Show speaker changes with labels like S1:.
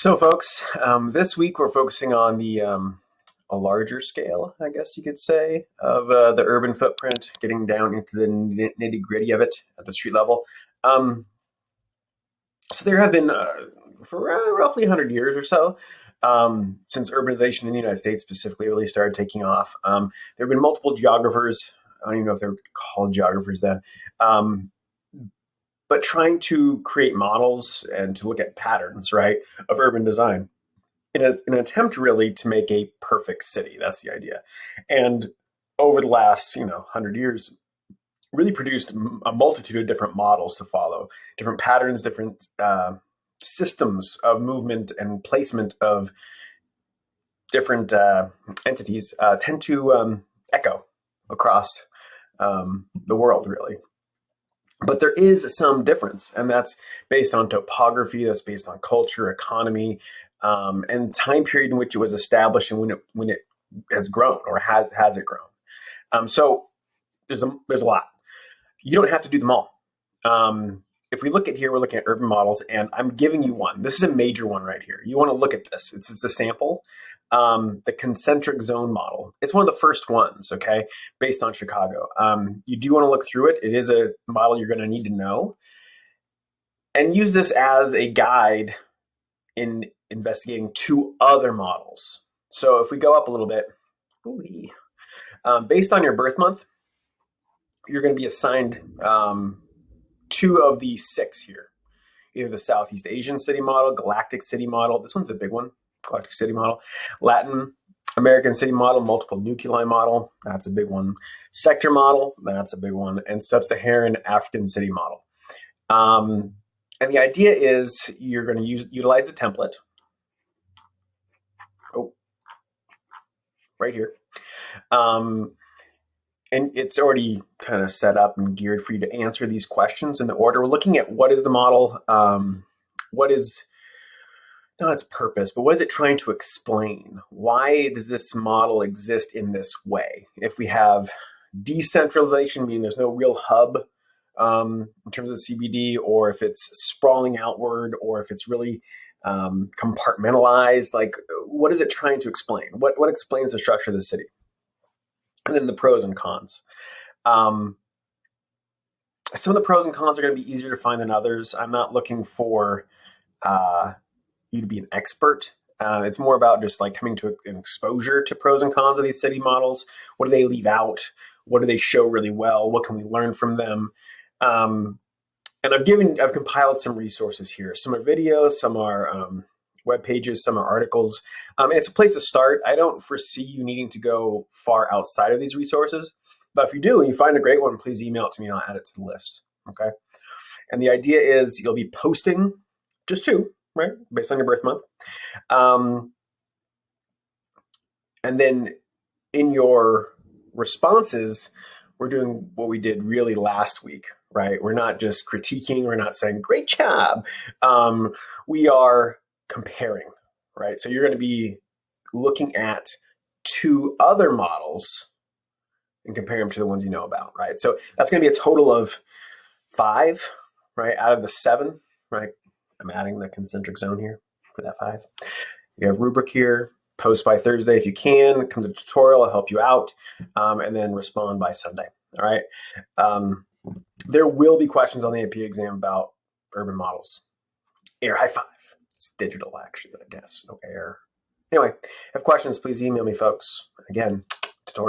S1: So folks, this week we're focusing on the a larger scale, I guess you could say, of the urban footprint, getting down into the nitty gritty of it at the street level. So there have been, for roughly 100 years or so, since urbanization in the United States specifically really started taking off, there have been multiple geographers. I don't even know if they were called geographers then. But trying to create models and to look at patterns, right, of urban design in an attempt really to make a perfect city. That's the idea. And over the last, 100 years, really produced a multitude of different models to follow, different patterns, different systems of movement and placement of different entities tend to echo across the world, really. But there is some difference, and that's based on topography, that's based on culture, economy, and time period in which it was established and when it has grown or has it grown. So there's a lot. You don't have to do them all. If we look at here, we're looking at urban models, and I'm giving you one. This is a major one right here. You want to look at this. It's a sample. The concentric zone model. It's one of the first ones, okay, based on Chicago. You do want to look through it. It is a model you're going to need to know. And use this as a guide in investigating two other models. So if we go up a little bit, based on your birth month, you're going to be assigned two of the six here. Either the Southeast Asian city model, Galactic city model. This one's a big one. Galactic city model, Latin American city model, multiple nuclei model, that's a big one, sector model, that's a big one, and sub-Saharan African city model. And the idea is you're going to utilize the template. Right here. And it's already kind of set up and geared for you to answer these questions in the order. We're looking at what is the model, what is not its purpose, but what is it trying to explain? Why does this model exist in this way? If we have decentralization, meaning there's no real hub in terms of CBD, or if it's sprawling outward, or if it's really compartmentalized, like what is it trying to explain? What explains the structure of the city? And then the pros and cons. Some of the pros and cons are going to be easier to find than others. I'm not looking for you to be an expert. It's more about just like coming to an exposure to pros and cons of these city models. What do they leave out? What do they show really well? What can we learn from them? And I've compiled some resources here. Some are videos, some are web pages, some are articles. And it's a place to start. I don't foresee you needing to go far outside of these resources. But if you do and you find a great one, please email it to me and I'll add it to the list. Okay. And the idea is you'll be posting just two, right, based on your birth month. And then in your responses, we're doing what we did really last week, right? We're not just critiquing, we're not saying, great job. We are comparing, right? So you're going to be looking at two other models and compare them to the ones you know about, right? So that's going to be a total of 5, right, out of the 7, right? I'm adding the concentric zone here for that 5. You have rubric here, post by Thursday if you can, come to the tutorial, I'll help you out, and then respond by Sunday, all right? There will be questions on the AP exam about urban models. Air high five. It's digital, actually, I guess, no air. Anyway, if you have questions, please email me, folks. Again, tutorial.